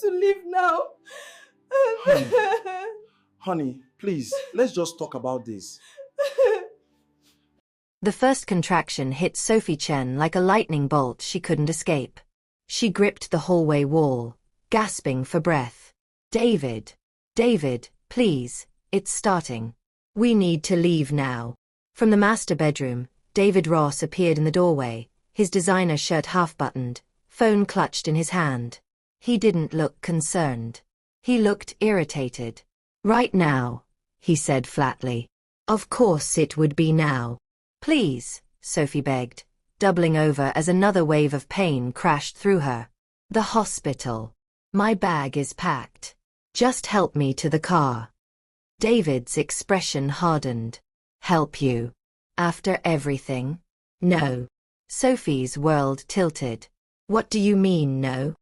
to leave now. Honey, honey, please, let's just talk about this. The first contraction hit Sophie Chen like a lightning bolt she couldn't escape. She gripped the hallway wall, gasping for breath. David, please, it's starting. We need to leave now. From the master bedroom, David Ross appeared in the doorway, his designer shirt half-buttoned, phone clutched in his hand. He didn't look concerned. He looked irritated. Right now, he said flatly. Of course it would be now. Please, Sophie begged, doubling over as another wave of pain crashed through her. The hospital. My bag is packed. Just help me to the car. David's expression hardened. Help you? After everything? No. Sophie's world tilted. What do you mean, no?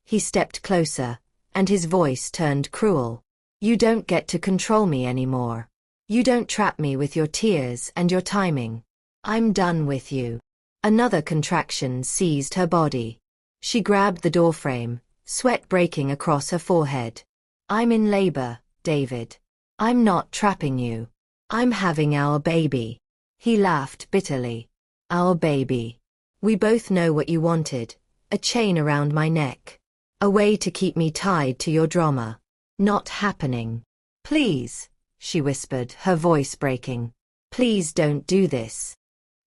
He stepped closer, and his voice turned cruel. You don't get to control me anymore. You don't trap me with your tears and your timing. I'm done with you. Another contraction seized her body. She grabbed the doorframe, sweat breaking across her forehead. I'm in labor, David. I'm not trapping you. I'm having our baby. He laughed bitterly. Our baby. We both know what you wanted. A chain around my neck. A way to keep me tied to your drama. Not happening. Please, she whispered, her voice breaking. Please don't do this.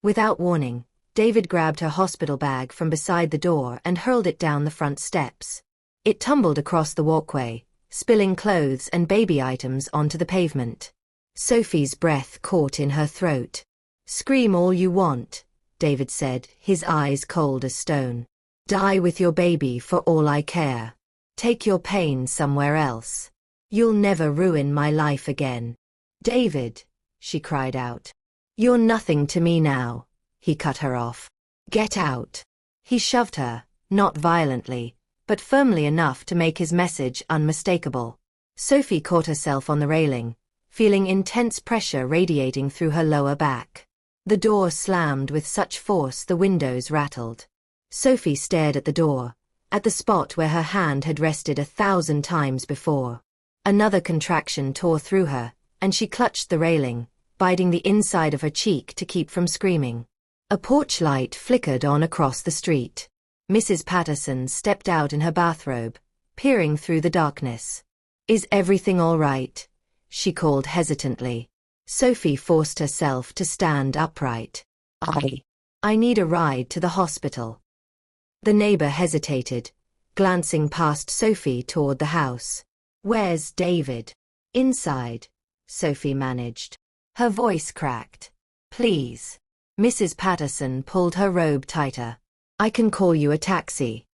Without warning, David grabbed her hospital bag from beside the door and hurled it down the front steps. It tumbled across the walkway, spilling clothes and baby items onto the pavement. Sophie's breath caught in her throat. Scream all you want, David said, his eyes cold as stone. Die with your baby for all I care. Take your pain somewhere else. You'll never ruin my life again. David, she cried out. You're nothing to me now. He cut her off. Get out. He shoved her, not violently, but firmly enough to make his message unmistakable. Sophie caught herself on the railing, feeling intense pressure radiating through her lower back. The door slammed with such force the windows rattled. Sophie stared at the door, at the spot where her hand had rested 1,000 times before. Another contraction tore through her, and she clutched the railing, biting the inside of her cheek to keep from screaming. A porch light flickered on across the street. Mrs. Patterson stepped out in her bathrobe, peering through the darkness. Is everything all right? She called hesitantly. Sophie forced herself to stand upright. I need a ride to the hospital. The neighbor hesitated, glancing past Sophie toward the house. Where's David? Inside, Sophie managed. Her voice cracked. Please. Mrs. Patterson pulled her robe tighter. I can call you a taxi.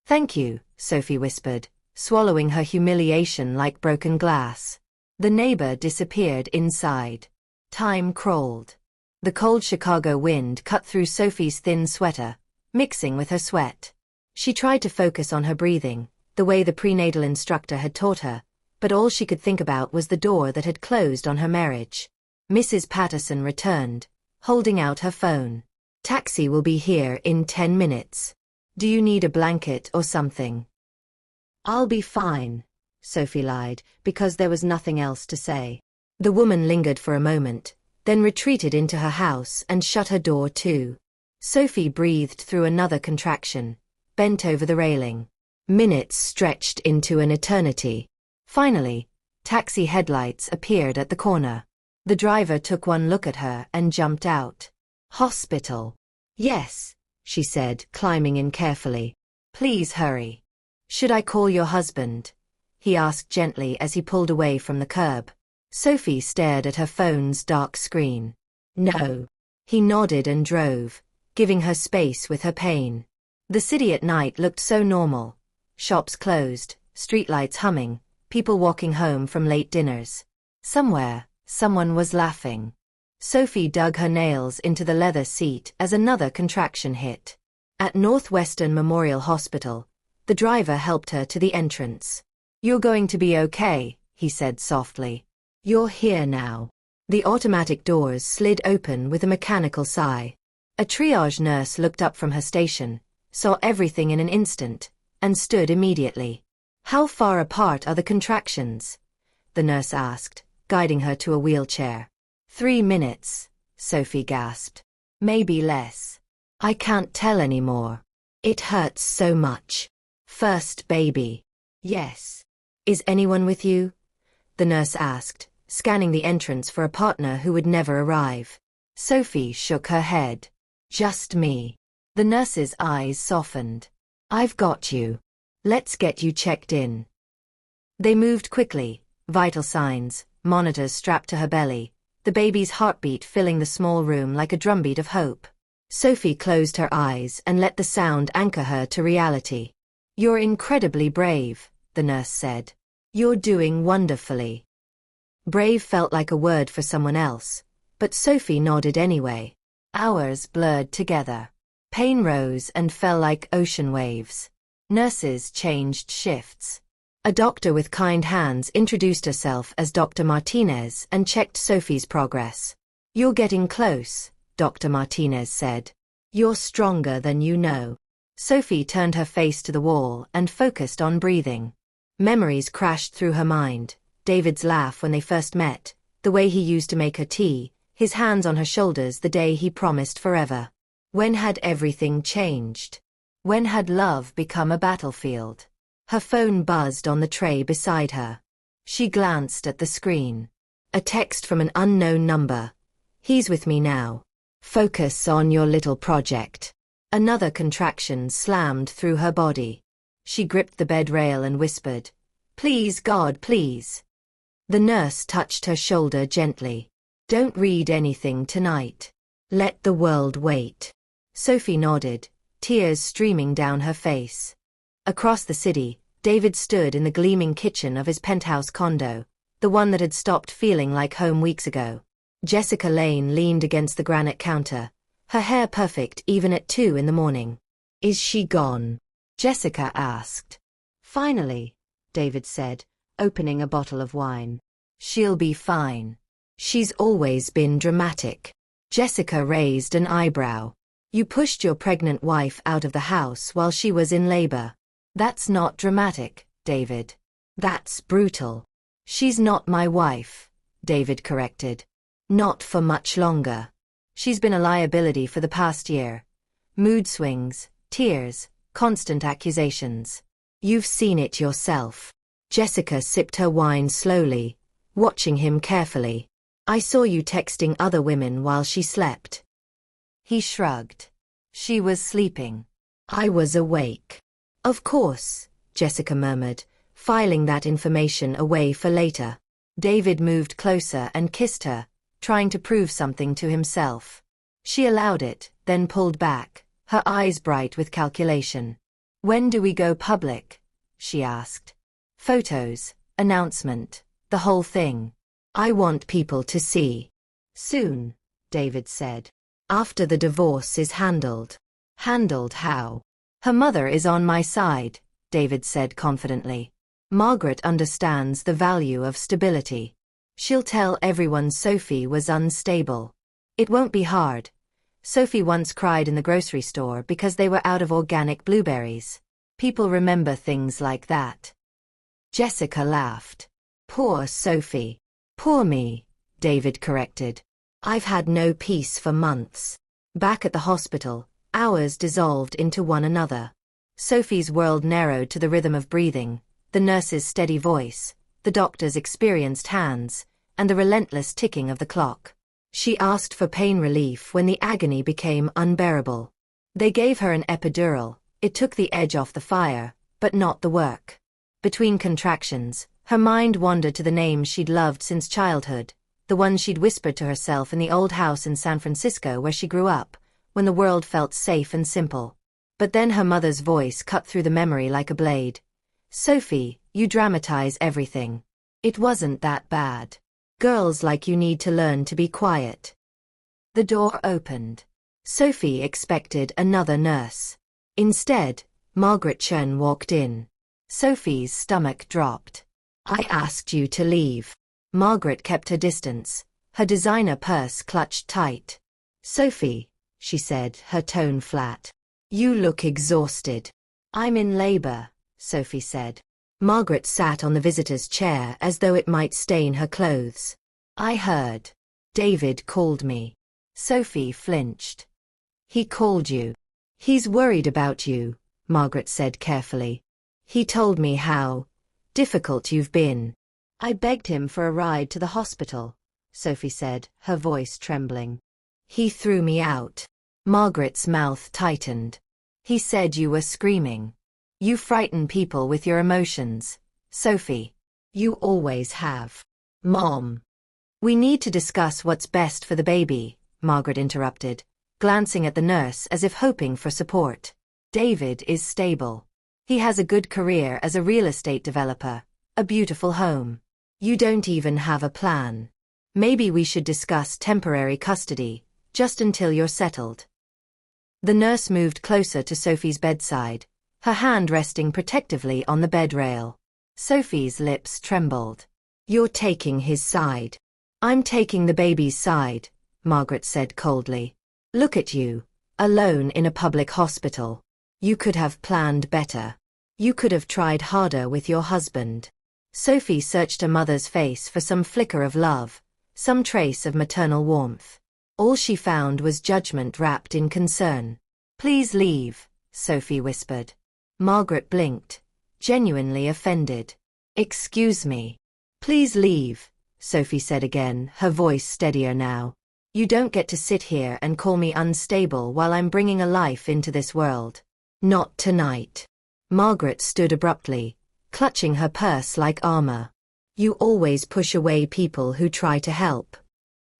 Thank you, Sophie whispered, swallowing her humiliation like broken glass. The neighbor disappeared inside. Time crawled. The cold Chicago wind cut through Sophie's thin sweater, mixing with her sweat. She tried to focus on her breathing, the way the prenatal instructor had taught her, but all she could think about was the door that had closed on her marriage. Mrs. Patterson returned, holding out her phone. Taxi will be here in 10 minutes. Do you need a blanket or something? I'll be fine, Sophie lied, because there was nothing else to say. The woman lingered for a moment, then retreated into her house and shut her door too. Sophie breathed through another contraction, bent over the railing. Minutes stretched into an eternity. Finally, taxi headlights appeared at the corner. The driver took one look at her and jumped out. Hospital. Yes, she said, climbing in carefully. Please hurry. Should I call your husband? He asked gently as he pulled away from the curb. Sophie stared at her phone's dark screen. No. He nodded and drove, giving her space with her pain. The city at night looked so normal. Shops closed, streetlights humming, people walking home from late dinners. Somewhere, someone was laughing. Sophie dug her nails into the leather seat as another contraction hit. At Northwestern Memorial Hospital, the driver helped her to the entrance. You're going to be okay, he said softly. You're here now. The automatic doors slid open with a mechanical sigh. A triage nurse looked up from her station, saw everything in an instant, and stood immediately. How far apart are the contractions? The nurse asked, guiding her to a wheelchair. 3 minutes, Sophie gasped. Maybe less. I can't tell anymore. It hurts so much. First baby. Yes. Is anyone with you? The nurse asked, scanning the entrance for a partner who would never arrive. Sophie shook her head. Just me. The nurse's eyes softened. I've got you. Let's get you checked in. They moved quickly, vital signs, monitors strapped to her belly, the baby's heartbeat filling the small room like a drumbeat of hope. Sophie closed her eyes and let the sound anchor her to reality. You're incredibly brave, the nurse said. You're doing wonderfully. Brave felt like a word for someone else, but Sophie nodded anyway. Hours blurred together. Pain rose and fell like ocean waves. Nurses changed shifts. A doctor with kind hands introduced herself as Dr. Martinez and checked Sophie's progress. You're getting close, Dr. Martinez said. You're stronger than you know. Sophie turned her face to the wall and focused on breathing. Memories crashed through her mind. David's laugh when they first met, the way he used to make her tea, his hands on her shoulders the day he promised forever. When had everything changed? When had love become a battlefield? Her phone buzzed on the tray beside her. She glanced at the screen. A text from an unknown number. He's with me now. Focus on your little project. Another contraction slammed through her body. She gripped the bed rail and whispered, Please God, please. The nurse touched her shoulder gently. Don't read anything tonight. Let the world wait. Sophie nodded, tears streaming down her face. Across the city, David stood in the gleaming kitchen of his penthouse condo, the one that had stopped feeling like home weeks ago. Jessica Lane leaned against the granite counter, her hair perfect even at 2 in the morning. Is she gone? Jessica asked. Finally, David said, opening a bottle of wine. She'll be fine. She's always been dramatic. Jessica raised an eyebrow. You pushed your pregnant wife out of the house while she was in labor. That's not dramatic, David. That's brutal. She's not my wife, David corrected. Not for much longer. She's been a liability for the past year. Mood swings, tears, constant accusations. You've seen it yourself. Jessica sipped her wine slowly, watching him carefully. I saw you texting other women while she slept. He shrugged. She was sleeping. I was awake. Of course, Jessica murmured, filing that information away for later. David moved closer and kissed her, trying to prove something to himself. She allowed it, then pulled back, her eyes bright with calculation. When do we go public? She asked. Photos, announcement, the whole thing. I want people to see. Soon, David said. After the divorce is handled. Handled how? Her mother is on my side, David said confidently. Margaret understands the value of stability. She'll tell everyone Sophie was unstable. It won't be hard. Sophie once cried in the grocery store because they were out of organic blueberries. People remember things like that. Jessica laughed. Poor Sophie. Poor me, David corrected. I've had no peace for months. Back at the hospital, hours dissolved into one another. Sophie's world narrowed to the rhythm of breathing, the nurse's steady voice, the doctor's experienced hands, and the relentless ticking of the clock. She asked for pain relief when the agony became unbearable. They gave her an epidural. It took the edge off the fire, but not the work. Between contractions, her mind wandered to the names she'd loved since childhood, the ones she'd whispered to herself in the old house in San Francisco where she grew up, when the world felt safe and simple. But then her mother's voice cut through the memory like a blade. Sophie, you dramatize everything. It wasn't that bad. Girls like you need to learn to be quiet. The door opened. Sophie expected another nurse. Instead, Margaret Chen walked in. Sophie's stomach dropped. I asked you to leave. Margaret kept her distance, her designer purse clutched tight. Sophie, she said, her tone flat. You look exhausted. I'm in labor, Sophie said. Margaret sat on the visitor's chair as though it might stain her clothes. I heard. David called me. Sophie flinched. He called you. He's worried about you, Margaret said carefully. He told me how difficult you've been. I begged him for a ride to the hospital, Sophie said, her voice trembling. He threw me out. Margaret's mouth tightened. He said you were screaming. You frighten people with your emotions, Sophie. You always have. Mom. We need to discuss what's best for the baby, Margaret interrupted, glancing at the nurse as if hoping for support. David is stable. He has a good career as a real estate developer, a beautiful home. You don't even have a plan. Maybe we should discuss temporary custody, just until you're settled. The nurse moved closer to Sophie's bedside, her hand resting protectively on the bed rail. Sophie's lips trembled. You're taking his side. I'm taking the baby's side, Margaret said coldly. Look at you, alone in a public hospital. You could have planned better. You could have tried harder with your husband. Sophie searched her mother's face for some flicker of love, some trace of maternal warmth. All she found was judgment wrapped in concern. Please leave, Sophie whispered. Margaret blinked, genuinely offended. Excuse me. Please leave, Sophie said again, her voice steadier now. You don't get to sit here and call me unstable while I'm bringing a life into this world. Not tonight. Margaret stood abruptly, clutching her purse like armor. You always push away people who try to help.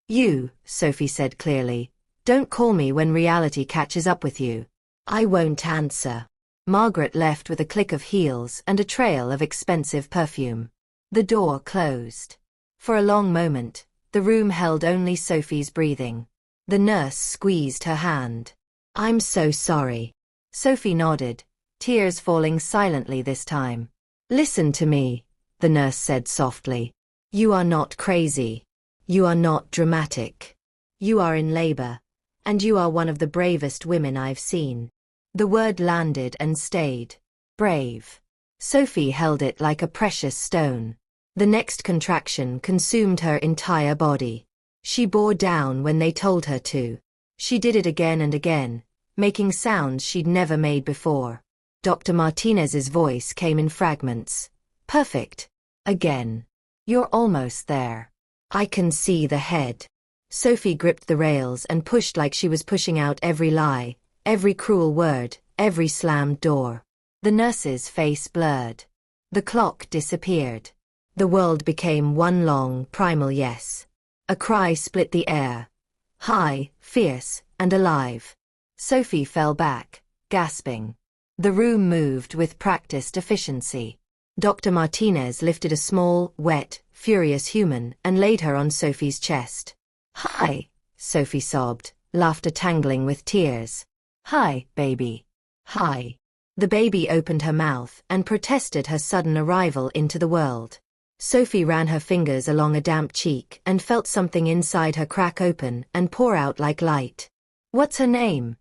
You, Sophie said clearly, don't call me when reality catches up with you. I won't answer. Margaret left with a click of heels and a trail of expensive perfume. The door closed. For a long moment, the room held only Sophie's breathing. The nurse squeezed her hand. I'm so sorry. Sophie nodded, tears falling silently this time. Listen to me, the nurse said softly. You are not crazy. You are not dramatic. You are in labor, and you are one of the bravest women I've seen. The word landed and stayed. Brave. Sophie held it like a precious stone. The next contraction consumed her entire body. She bore down when they told her to. She did it again and again, making sounds she'd never made before. Dr. Martinez's voice came in fragments. Perfect. Again. You're almost there. I can see the head. Sophie gripped the rails and pushed like she was pushing out every lie, every cruel word, every slammed door. The nurse's face blurred. The clock disappeared. The world became one long, primal yes. A cry split the air. High, fierce, and alive. Sophie fell back, gasping. The room moved with practiced efficiency. Dr. Martinez lifted a small, wet, furious human and laid her on Sophie's chest. Hi, Sophie sobbed, laughter tangling with tears. Hi, baby. Hi. The baby opened her mouth and protested her sudden arrival into the world. Sophie ran her fingers along a damp cheek and felt something inside her crack open and pour out like light. What's her name?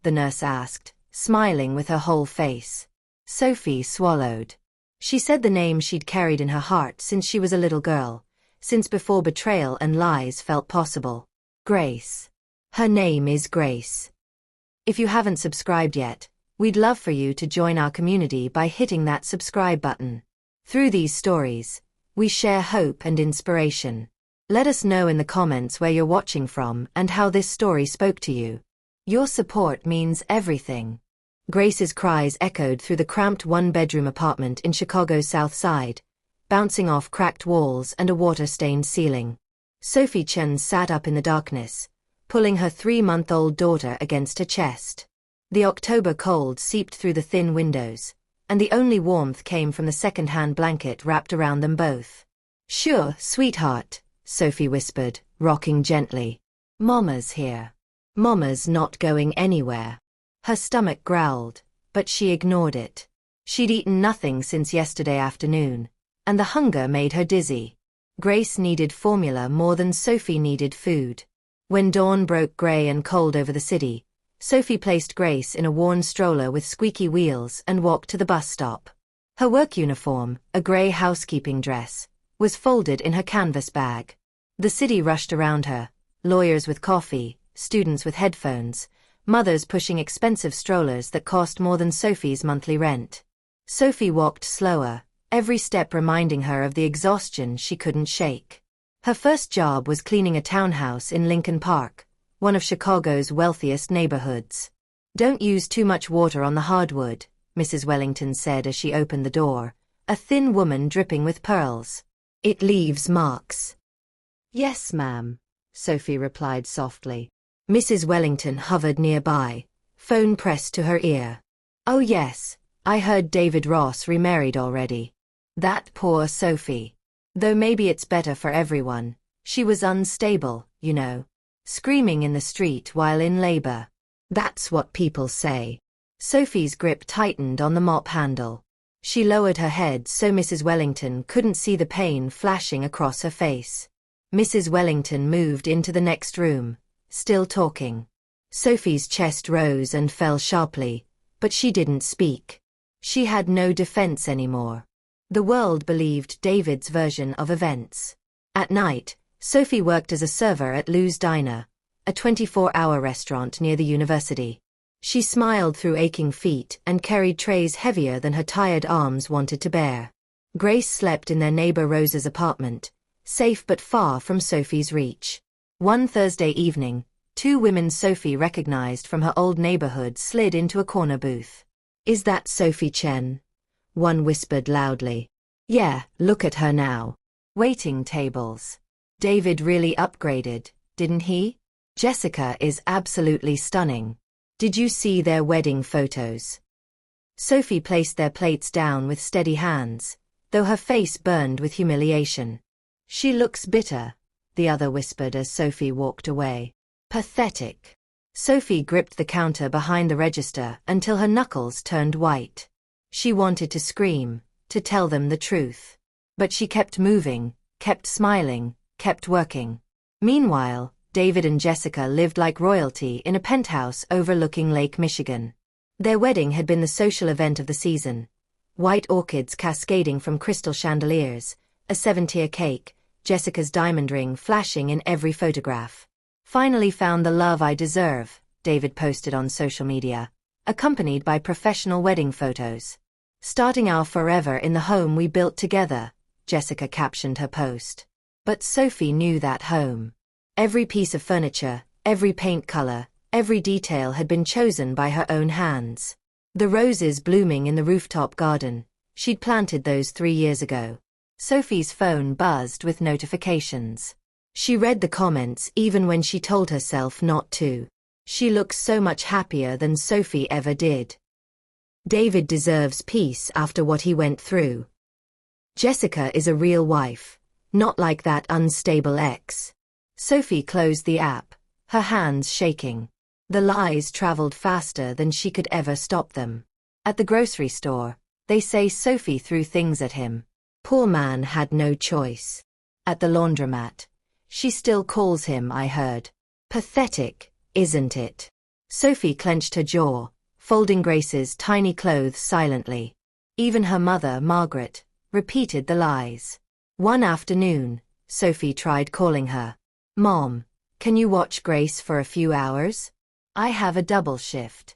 The nurse asked, smiling with her whole face. Sophie swallowed. She said the name she'd carried in her heart since she was a little girl, since before betrayal and lies felt possible. Grace. Her name is Grace. If you haven't subscribed yet, we'd love for you to join our community by hitting that subscribe button. Through these stories, we share hope and inspiration. Let us know in the comments where you're watching from and how this story spoke to you. Your support means everything. Grace's cries echoed through the cramped one-bedroom apartment in Chicago's South Side, bouncing off cracked walls and a water-stained ceiling. Sophie Chen sat up in the darkness, pulling her 3-month-old daughter against her chest. The October cold seeped through the thin windows, and the only warmth came from the second-hand blanket wrapped around them both. Sure, sweetheart, Sophie whispered, rocking gently. Mama's here. Mama's not going anywhere. Her stomach growled, but she ignored it. She'd eaten nothing since yesterday afternoon, and the hunger made her dizzy. Grace needed formula more than Sophie needed food. When dawn broke gray and cold over the city, Sophie placed Grace in a worn stroller with squeaky wheels and walked to the bus stop. Her work uniform, a grey housekeeping dress, was folded in her canvas bag. The city rushed around her, lawyers with coffee, students with headphones, mothers pushing expensive strollers that cost more than Sophie's monthly rent. Sophie walked slower, every step reminding her of the exhaustion she couldn't shake. Her first job was cleaning a townhouse in Lincoln Park, one of Chicago's wealthiest neighborhoods. "Don't use too much water on the hardwood," Mrs. Wellington said as she opened the door, a thin woman dripping with pearls. "It leaves marks." "Yes, ma'am," Sophie replied softly. Mrs. Wellington hovered nearby, phone pressed to her ear. "Oh yes, I heard David Ross remarried already. That poor Sophie. Though maybe it's better for everyone. She was unstable, you know. Screaming in the street while in labor. That's what people say." Sophie's grip tightened on the mop handle. She lowered her head so Mrs. Wellington couldn't see the pain flashing across her face. Mrs. Wellington moved into the next room, still talking. Sophie's chest rose and fell sharply, but she didn't speak. She had no defense anymore. The world believed David's version of events. At night, Sophie worked as a server at Lou's Diner, a 24-hour restaurant near the university. She smiled through aching feet and carried trays heavier than her tired arms wanted to bear. Grace slept in their neighbor Rose's apartment, safe but far from Sophie's reach. One Thursday evening, two women Sophie recognized from her old neighborhood slid into a corner booth. "Is that Sophie Chen?" one whispered loudly. "Yeah, look at her now. Waiting tables. David really upgraded, didn't he? Jessica is absolutely stunning. Did you see their wedding photos?" Sophie placed their plates down with steady hands, though her face burned with humiliation. "She looks bitter," the other whispered as Sophie walked away. "Pathetic." Sophie gripped the counter behind the register until her knuckles turned white. She wanted to scream, to tell them the truth. But she kept moving, kept smiling, kept working. Meanwhile, David and Jessica lived like royalty in a penthouse overlooking Lake Michigan. Their wedding had been the social event of the season. White orchids cascading from crystal chandeliers, a 7-tier cake, Jessica's diamond ring flashing in every photograph. "Finally found the love I deserve," David posted on social media, accompanied by professional wedding photos. "Starting our forever in the home we built together," Jessica captioned her post. But Sophie knew that home. Every piece of furniture, every paint color, every detail had been chosen by her own hands. The roses blooming in the rooftop garden, she'd planted those 3 years ago. Sophie's phone buzzed with notifications. She read the comments even when she told herself not to. She looks so much happier than Sophie ever did. David deserves peace after what he went through. Jessica is a real wife, not like that unstable ex. Sophie closed the app, her hands shaking. The lies traveled faster than she could ever stop them. At the grocery store, they say Sophie threw things at him. Poor man had no choice. At the laundromat, she still calls him, I heard. Pathetic, isn't it? Sophie clenched her jaw, folding Grace's tiny clothes silently. Even her mother, Margaret, repeated the lies. One afternoon, Sophie tried calling her. "Mom, can you watch Grace for a few hours? I have a double shift."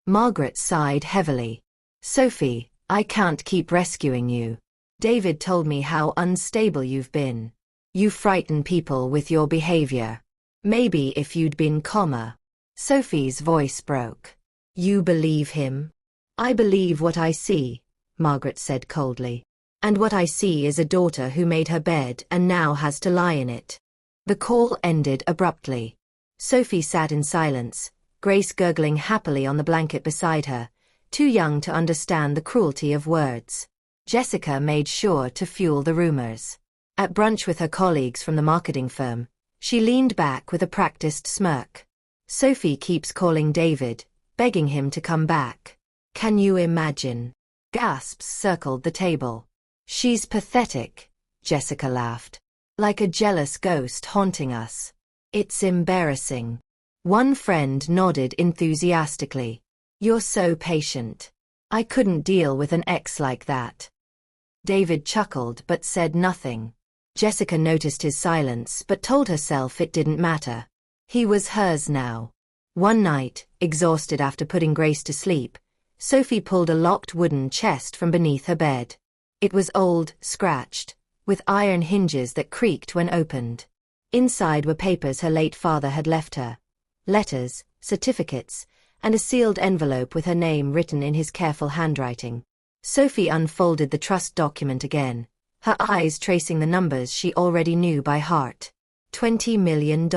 Margaret sighed heavily. "Sophie, I can't keep rescuing you. David told me how unstable you've been. You frighten people with your behavior. Maybe if you'd been calmer." Sophie's voice broke. "You believe him?" "I believe what I see," Margaret said coldly. "And what I see is a daughter who made her bed and now has to lie in it." The call ended abruptly. Sophie sat in silence, Grace gurgling happily on the blanket beside her, too young to understand the cruelty of words. Jessica made sure to fuel the rumors. At brunch with her colleagues from the marketing firm, she leaned back with a practiced smirk. "Sophie keeps calling David, begging him to come back. Can you imagine?" Gasps circled the table. "She's pathetic," Jessica laughed. "Like a jealous ghost haunting us. It's embarrassing." One friend nodded enthusiastically. "You're so patient." I couldn't deal with an ex like that. David chuckled but said nothing. Jessica noticed his silence but told herself it didn't matter. He was hers now. One night, exhausted after putting Grace to sleep, Sophie pulled a locked wooden chest from beneath her bed. It was old, scratched, with iron hinges that creaked when opened. Inside were papers her late father had left her, letters, certificates, and a sealed envelope with her name written in his careful handwriting. Sophie unfolded the trust document again, her eyes tracing the numbers she already knew by heart. $20 million.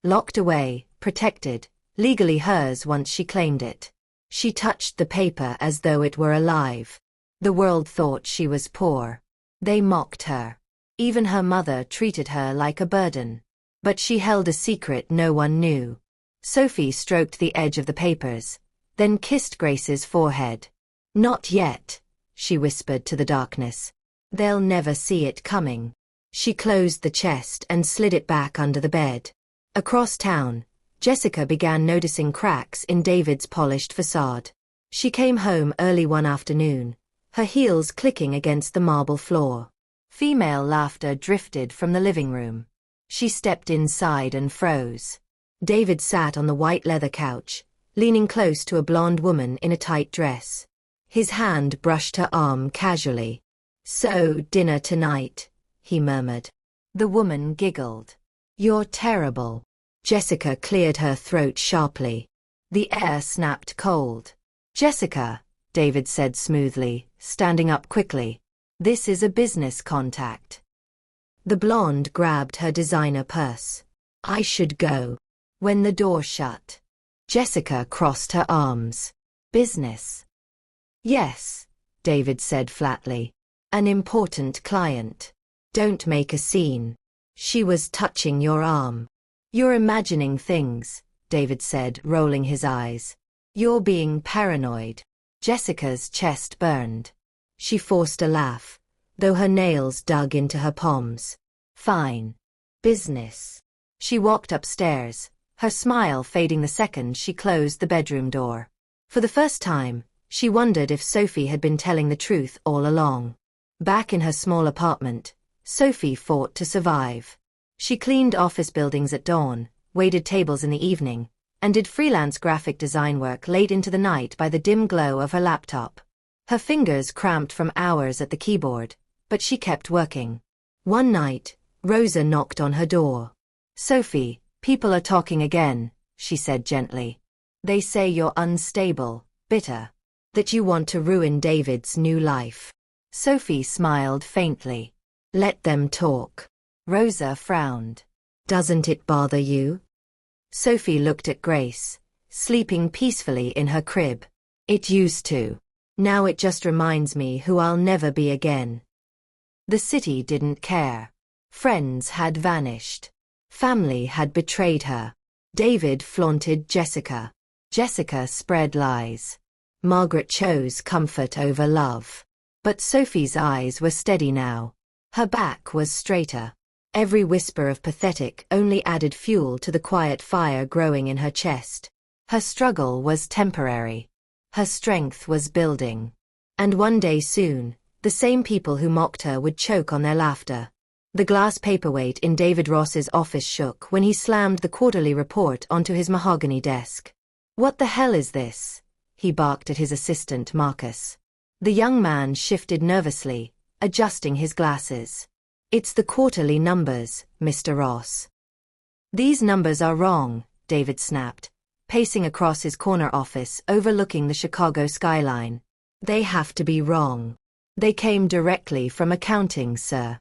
Locked away, protected, legally hers once she claimed it. She touched the paper as though it were alive. The world thought she was poor. They mocked her. Even her mother treated her like a burden. But she held a secret no one knew. Sophie stroked the edge of the papers, then kissed Grace's forehead. Not yet, she whispered to the darkness. They'll never see it coming. She closed the chest and slid it back under the bed. Across town, Jessica began noticing cracks in David's polished facade. She came home early one afternoon, her heels clicking against the marble floor. Female laughter drifted from the living room. She stepped inside and froze. David sat on the white leather couch, leaning close to a blonde woman in a tight dress. His hand brushed her arm casually. "So, dinner tonight," he murmured. The woman giggled. "You're terrible." Jessica cleared her throat sharply. The air snapped cold. "Jessica," David said smoothly, standing up quickly. "This is a business contact." The blonde grabbed her designer purse. "I should go." When the door shut, Jessica crossed her arms. "Business?" "Yes," David said flatly. "An important client. Don't make a scene." She was touching your arm. "You're imagining things," David said, rolling his eyes. "You're being paranoid." Jessica's chest burned. She forced a laugh, though her nails dug into her palms. "Fine. Business." She walked upstairs, her smile fading the second she closed the bedroom door. For the first time, she wondered if Sophie had been telling the truth all along. Back in her small apartment, Sophie fought to survive. She cleaned office buildings at dawn, waited tables in the evening, and did freelance graphic design work late into the night by the dim glow of her laptop. Her fingers cramped from hours at the keyboard, but she kept working. One night, Rosa knocked on her door. "Sophie, people are talking again," she said gently. "They say you're unstable, bitter, that you want to ruin David's new life." Sophie smiled faintly. "Let them talk." Rosa frowned. "Doesn't it bother you?" Sophie looked at Grace, sleeping peacefully in her crib. "It used to. Now it just reminds me who I'll never be again." The city didn't care. Friends had vanished. Family had betrayed her. David flaunted Jessica. Jessica spread lies. Margaret chose comfort over love. But Sophie's eyes were steady now. Her back was straighter. Every whisper of pathetic only added fuel to the quiet fire growing in her chest. Her struggle was temporary. Her strength was building. And one day soon, the same people who mocked her would choke on their laughter. The glass paperweight in David Ross's office shook when he slammed the quarterly report onto his mahogany desk. "What the hell is this?" he barked at his assistant Marcus. The young man shifted nervously, adjusting his glasses. "It's the quarterly numbers, Mr. Ross." "These numbers are wrong," David snapped, pacing across his corner office overlooking the Chicago skyline. "They have to be wrong. They came directly from accounting, sir."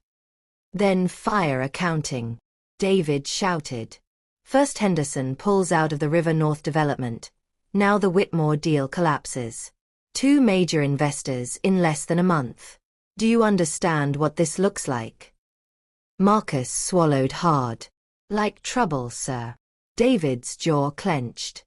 "Then fire accounting," David shouted. First Henderson pulls out of the River North development. Now the Whitmore deal collapses. 2 major investors in less than a month. Do you understand what this looks like? Marcus swallowed hard. "Like trouble, sir." David's jaw clenched.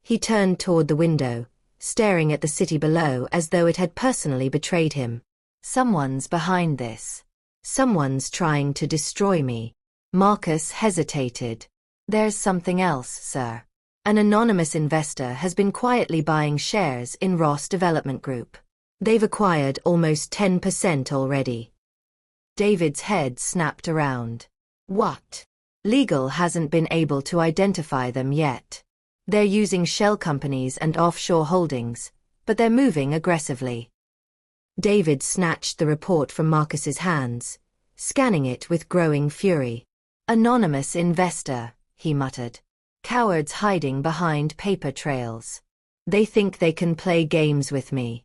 He turned toward the window, staring at the city below as though it had personally betrayed him. "Someone's behind this. Someone's trying to destroy me." Marcus hesitated. "There's something else, sir." An anonymous investor has been quietly buying shares in Ross Development Group. They've acquired almost 10% already. David's head snapped around. What? Legal hasn't been able to identify them yet. They're using shell companies and offshore holdings, but they're moving aggressively. David snatched the report from Marcus's hands, scanning it with growing fury. Anonymous investor, he muttered. Cowards hiding behind paper trails. They think they can play games with me.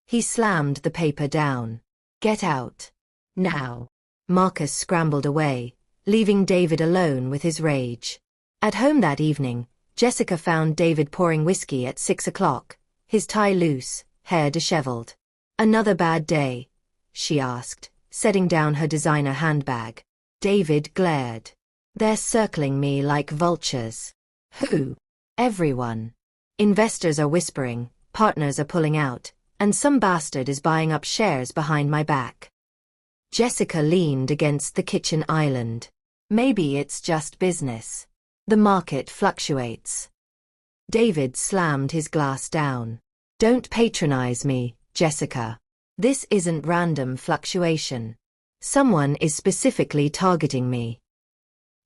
He slammed the paper down. Get out. Now. Marcus scrambled away, leaving David alone with his rage. At home that evening, Jessica found David pouring whiskey at 6 o'clock, his tie loose, hair disheveled. Another bad day? She asked, setting down her designer handbag. David glared. They're circling me like vultures. Who? Everyone. Investors are whispering, partners are pulling out, and some bastard is buying up shares behind my back. Jessica leaned against the kitchen island. Maybe it's just business. The market fluctuates. David slammed his glass down. Don't patronize me, Jessica. This isn't random fluctuation. Someone is specifically targeting me.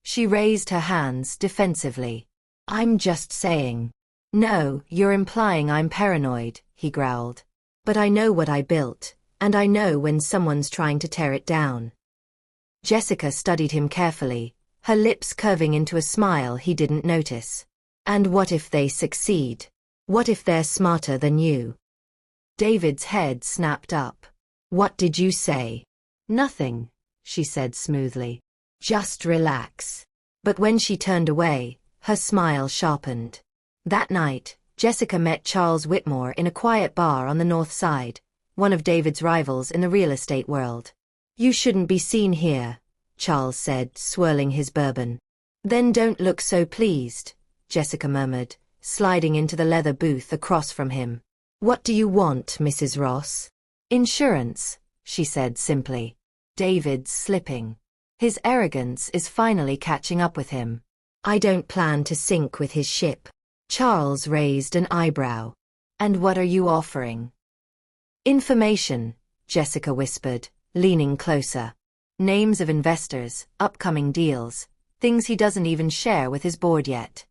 She raised her hands defensively. I'm just saying. No, you're implying I'm paranoid, he growled. But I know what I built, and I know when someone's trying to tear it down. Jessica studied him carefully, her lips curving into a smile he didn't notice. And what if they succeed? What if they're smarter than you? David's head snapped up. What did you say? Nothing, she said smoothly. Just relax. But when she turned away, her smile sharpened. That night, Jessica met Charles Whitmore in a quiet bar on the north side, one of David's rivals in the real estate world. You shouldn't be seen here, Charles said, swirling his bourbon. Then don't look so pleased, Jessica murmured, sliding into the leather booth across from him. What do you want, Mrs. Ross? Insurance, she said simply. David's slipping. His arrogance is finally catching up with him. I don't plan to sink with his ship. Charles raised an eyebrow. And what are you offering? Information, Jessica whispered, leaning closer. Names of investors, upcoming deals, things he doesn't even share with his board yet.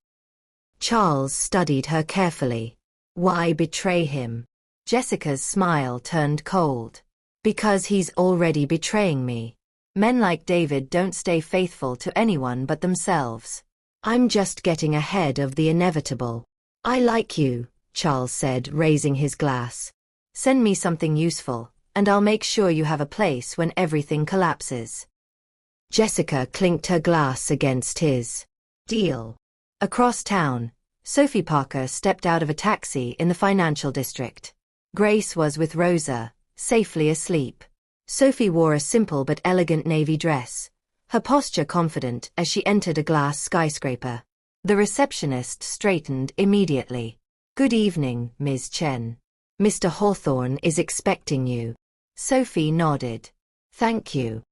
Charles studied her carefully. Why betray him? Jessica's smile turned cold. Because he's already betraying me. Men like David don't stay faithful to anyone but themselves. I'm just getting ahead of the inevitable. I like you, Charles said, raising his glass. Send me something useful, and I'll make sure you have a place when everything collapses. Jessica clinked her glass against his. Deal. Across town, Sophie Parker stepped out of a taxi in the financial district. Grace was with Rosa, safely asleep. Sophie wore a simple but elegant navy dress, her posture confident as she entered a glass skyscraper. The receptionist straightened immediately. Good evening, Ms. Chen. Mr. Hawthorne is expecting you. Sophie nodded. Thank you.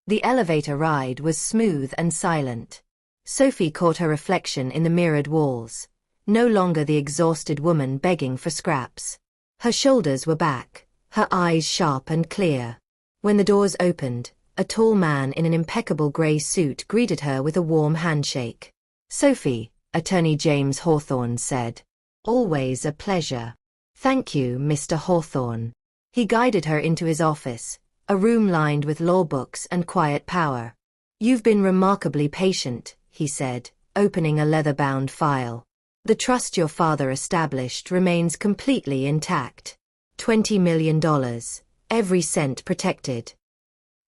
The elevator ride was smooth and silent. Sophie caught her reflection in the mirrored walls, no longer the exhausted woman begging for scraps. Her shoulders were back, her eyes sharp and clear. When the doors opened, a tall man in an impeccable grey suit greeted her with a warm handshake. Sophie, Attorney James Hawthorne said. Always a pleasure. Thank you, Mr. Hawthorne. He guided her into his office, a room lined with law books and quiet power. You've been remarkably patient, he said, opening a leather-bound file. The trust your father established remains completely intact. $20 million. Every cent protected.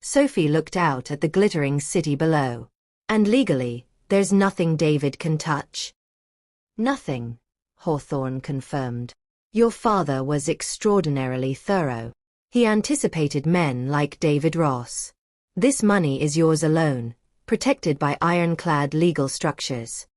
Sophie looked out at the glittering city below. And legally, there's nothing David can touch. Nothing, Hawthorne confirmed. Your father was extraordinarily thorough. He anticipated men like David Ross. This money is yours alone, protected by ironclad legal structures.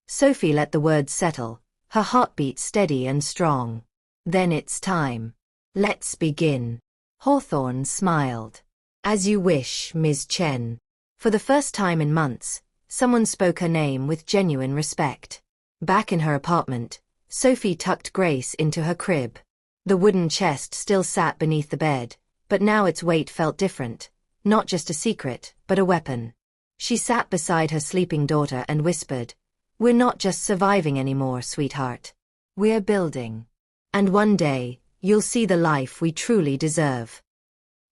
Sophie let the words settle, her heartbeat steady and strong. Then it's time. Let's begin. Hawthorne smiled. As you wish, Ms. Chen. For the first time in months, someone spoke her name with genuine respect. Back in her apartment, Sophie tucked Grace into her crib. The wooden chest still sat beneath the bed, but now its weight felt different, not just a secret, but a weapon. She sat beside her sleeping daughter and whispered, "We're not just surviving anymore, sweetheart. We're building. And one day, you'll see the life we truly deserve."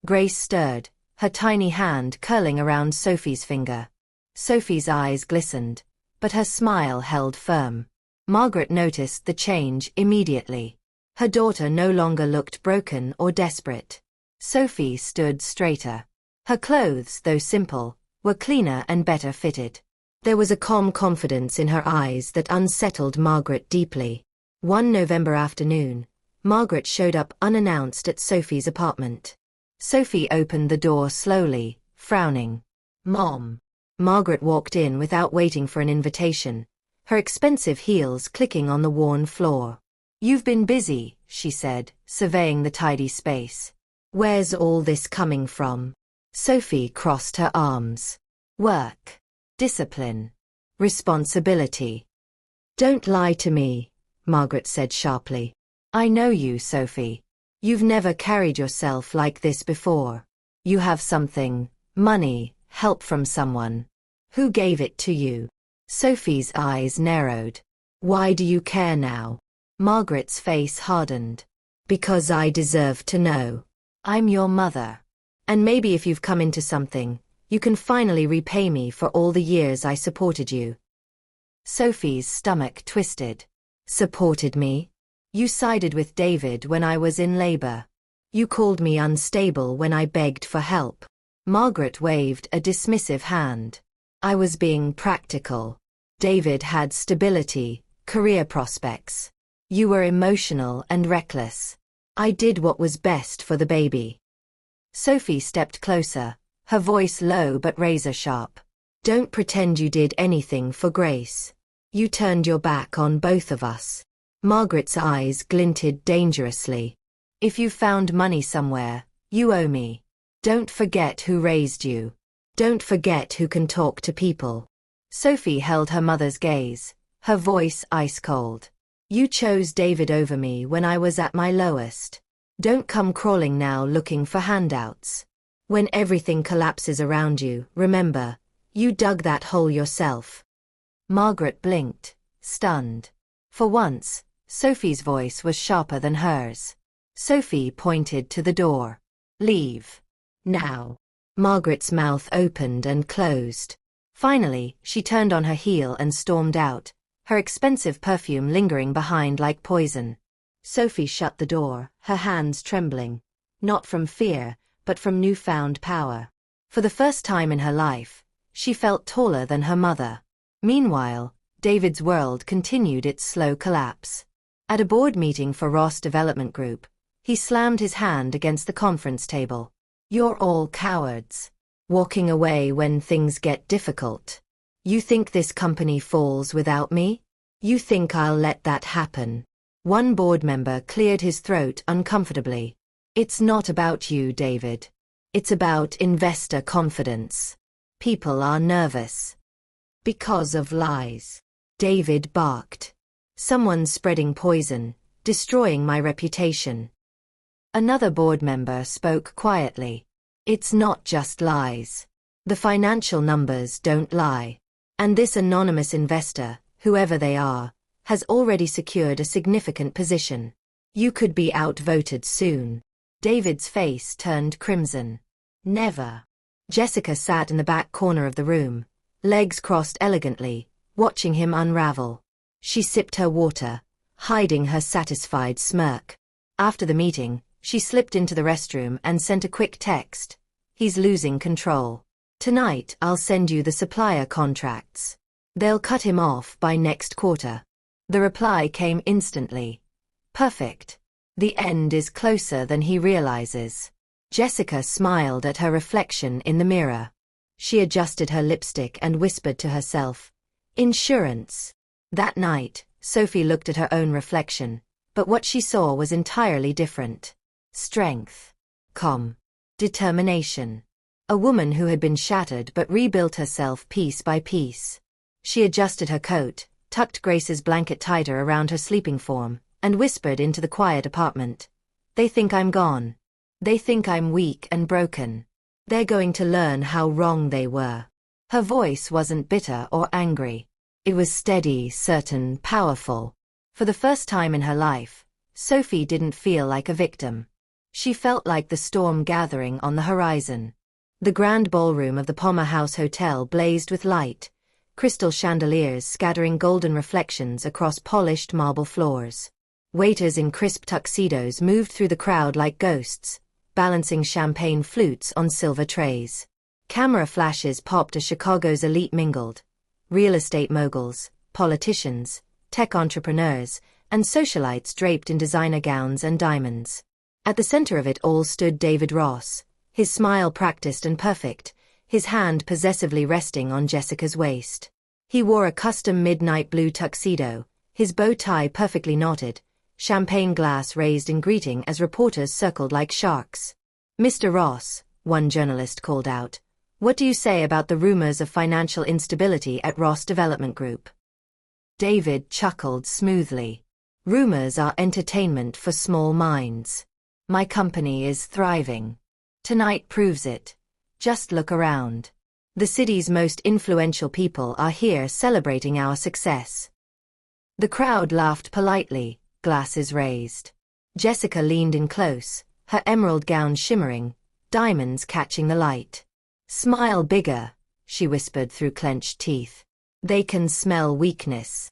Grace stirred, her tiny hand curling around Sophie's finger. Sophie's eyes glistened, but her smile held firm. Margaret noticed the change immediately. Her daughter no longer looked broken or desperate. Sophie stood straighter. Her clothes, though simple, were cleaner and better fitted. There was a calm confidence in her eyes that unsettled Margaret deeply. One November afternoon, Margaret showed up unannounced at Sophie's apartment. Sophie opened the door slowly, frowning. "Mom." Margaret walked in without waiting for an invitation, her expensive heels clicking on the worn floor. "You've been busy," she said, surveying the tidy space. "Where's all this coming from?" Sophie crossed her arms. "Work. Discipline. Responsibility." "Don't lie to me," Margaret said sharply. "I know you, Sophie. You've never carried yourself like this before. You have something, money, help from someone. Who gave it to you?" Sophie's eyes narrowed. "Why do you care now?" Margaret's face hardened. "Because I deserve to know. I'm your mother. And maybe if you've come into something, you can finally repay me for all the years I supported you." Sophie's stomach twisted. "Supported me? You sided with David when I was in labor. You called me unstable when I begged for help." Margaret waved a dismissive hand. "I was being practical. David had stability, career prospects. You were emotional and reckless. I did what was best for the baby." Sophie stepped closer, her voice low but razor-sharp. "Don't pretend you did anything for Grace. You turned your back on both of us." Margaret's eyes glinted dangerously. "If you found money somewhere, you owe me. Don't forget who raised you. Don't forget who can talk to people." Sophie held her mother's gaze, her voice ice-cold. "You chose David over me when I was at my lowest. Don't come crawling now looking for handouts. When everything collapses around you, remember, you dug that hole yourself." Margaret blinked, stunned. For once, Sophie's voice was sharper than hers. Sophie pointed to the door. "Leave. Now." Margaret's mouth opened and closed. Finally, she turned on her heel and stormed out, her expensive perfume lingering behind like poison. Sophie shut the door, her hands trembling, not from fear, but from newfound power. For the first time in her life, she felt taller than her mother. Meanwhile, David's world continued its slow collapse. At a board meeting for Ross Development Group, he slammed his hand against the conference table. "You're all cowards. Walking away when things get difficult. You think this company falls without me? You think I'll let that happen?" One board member cleared his throat uncomfortably. "It's not about you, David. It's about investor confidence. People are nervous. Because of lies." David barked. "Someone's spreading poison, destroying my reputation." Another board member spoke quietly. "It's not just lies. The financial numbers don't lie. And this anonymous investor, whoever they are, has already secured a significant position. You could be outvoted soon." David's face turned crimson. "Never." Jessica sat in the back corner of the room, legs crossed elegantly, watching him unravel. She sipped her water, hiding her satisfied smirk. After the meeting, she slipped into the restroom and sent a quick text. "He's losing control. Tonight I'll send you the supplier contracts. They'll cut him off by next quarter." The reply came instantly. "Perfect. The end is closer than he realizes." Jessica smiled at her reflection in the mirror. She adjusted her lipstick and whispered to herself, "Insurance." That night, Sophie looked at her own reflection, but what she saw was entirely different. Strength. Calm. Determination. A woman who had been shattered but rebuilt herself piece by piece. She adjusted her coat, tucked Grace's blanket tighter around her sleeping form, and whispered into the quiet apartment. They think I'm gone. They think I'm weak and broken. They're going to learn how wrong they were. Her voice wasn't bitter or angry. It was steady, certain, powerful. For the first time in her life, Sophie didn't feel like a victim. She felt like the storm gathering on the horizon. The grand ballroom of the Palmer House Hotel blazed with light, crystal chandeliers scattering golden reflections across polished marble floors. Waiters in crisp tuxedos moved through the crowd like ghosts, balancing champagne flutes on silver trays. Camera flashes popped as Chicago's elite mingled. Real estate moguls, politicians, tech entrepreneurs, and socialites draped in designer gowns and diamonds. At the center of it all stood David Ross, his smile practiced and perfect, his hand possessively resting on Jessica's waist. He wore a custom midnight blue tuxedo, his bow tie perfectly knotted, champagne glass raised in greeting as reporters circled like sharks. "Mr. Ross," one journalist called out, "what do you say about the rumors of financial instability at Ross Development Group?" David chuckled smoothly. "Rumors are entertainment for small minds. My company is thriving. Tonight proves it. Just look around. The city's most influential people are here celebrating our success." The crowd laughed politely, glasses raised. Jessica leaned in close, her emerald gown shimmering, diamonds catching the light. "Smile bigger," she whispered through clenched teeth. "They can smell weakness."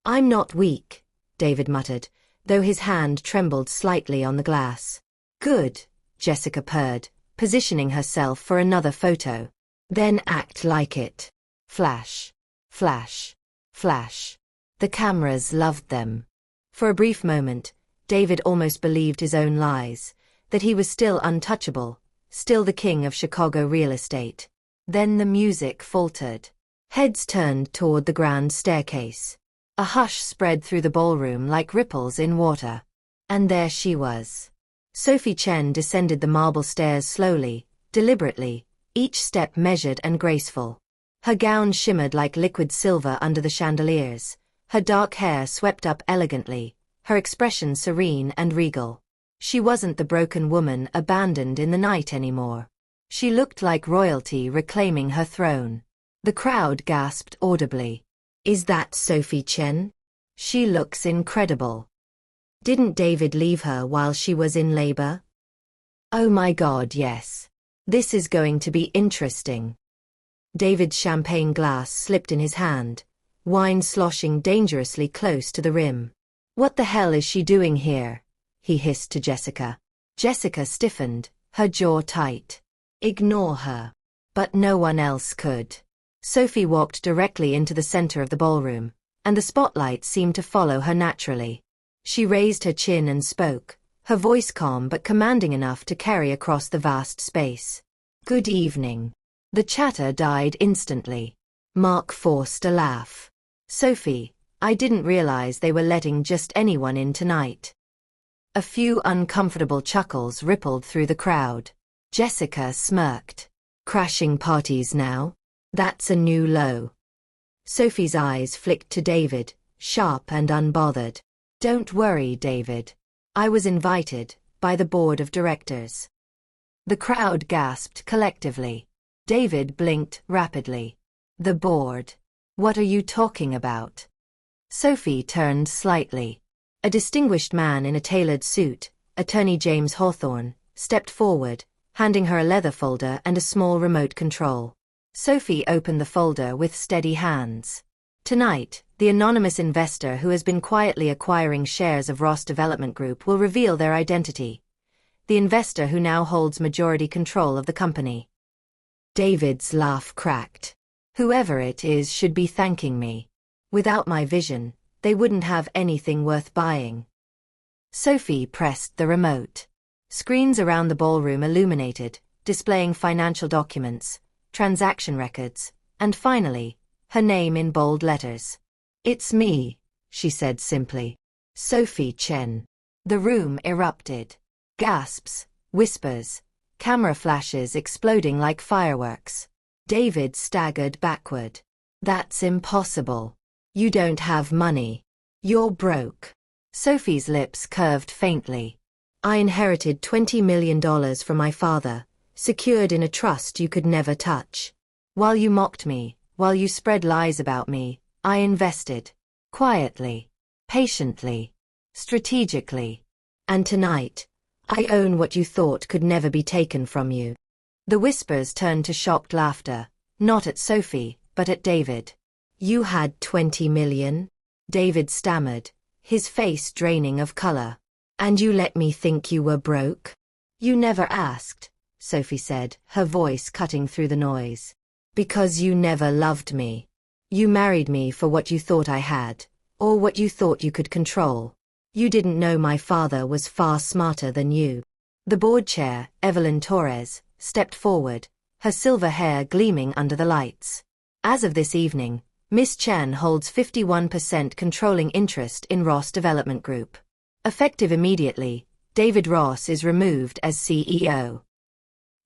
"I'm not weak," David muttered, though his hand trembled slightly on the glass. "Good," Jessica purred, positioning herself for another photo. "Then act like it." Flash. Flash. Flash. The cameras loved them. For a brief moment, David almost believed his own lies, that he was still untouchable, still the king of Chicago real estate. Then the music faltered. Heads turned toward the grand staircase. A hush spread through the ballroom like ripples in water. And there she was. Sophie Chen descended the marble stairs slowly, deliberately, each step measured and graceful. Her gown shimmered like liquid silver under the chandeliers, her dark hair swept up elegantly, her expression serene and regal. She wasn't the broken woman abandoned in the night anymore. She looked like royalty reclaiming her throne. The crowd gasped audibly. "Is that Sophie Chen? She looks incredible. Didn't David leave her while she was in labor? Oh my God, yes. This is going to be interesting." David's champagne glass slipped in his hand, wine sloshing dangerously close to the rim. "What the hell is she doing here?" he hissed to Jessica. Jessica stiffened, her jaw tight. "Ignore her." But no one else could. Sophie walked directly into the center of the ballroom, and the spotlight seemed to follow her naturally. She raised her chin and spoke, her voice calm but commanding enough to carry across the vast space. "Good evening." The chatter died instantly. Mark forced a laugh. "Sophie, I didn't realize they were letting just anyone in tonight." A few uncomfortable chuckles rippled through the crowd. Jessica smirked. "Crashing parties now? That's a new low." Sophie's eyes flicked to David, sharp and unbothered. "Don't worry, David. I was invited, by the board of directors." The crowd gasped collectively. David blinked rapidly. "The board? What are you talking about?" Sophie turned slightly. A distinguished man in a tailored suit, Attorney James Hawthorne, stepped forward, handing her a leather folder and a small remote control. Sophie opened the folder with steady hands. Tonight, the anonymous investor who has been quietly acquiring shares of Ross Development Group will reveal their identity. The investor who now holds majority control of the company. David's laugh cracked. "Whoever it is should be thanking me. Without my vision, they wouldn't have anything worth buying." Sophie pressed the remote. Screens around the ballroom illuminated, displaying financial documents, transaction records, and finally, her name in bold letters. "It's me," she said simply. "Sophie Chen." The room erupted. Gasps, whispers, camera flashes exploding like fireworks. David staggered backward. "That's impossible." You don't have money. You're broke. Sophie's lips curved faintly. I inherited $20 million from my father, secured in a trust you could never touch. While you mocked me, while you spread lies about me, I invested. Quietly. Patiently. Strategically. And tonight, I own what you thought could never be taken from you. The whispers turned to shocked laughter, not at Sophie, but at David. You had 20 million? David stammered, his face draining of color. And you let me think you were broke? You never asked, Sophie said, her voice cutting through the noise. Because you never loved me. You married me for what you thought I had, or what you thought you could control. You didn't know my father was far smarter than you. The board chair, Evelyn Torres, stepped forward, her silver hair gleaming under the lights. As of this evening, Miss Chen holds 51% controlling interest in Ross Development Group. Effective immediately, David Ross is removed as CEO.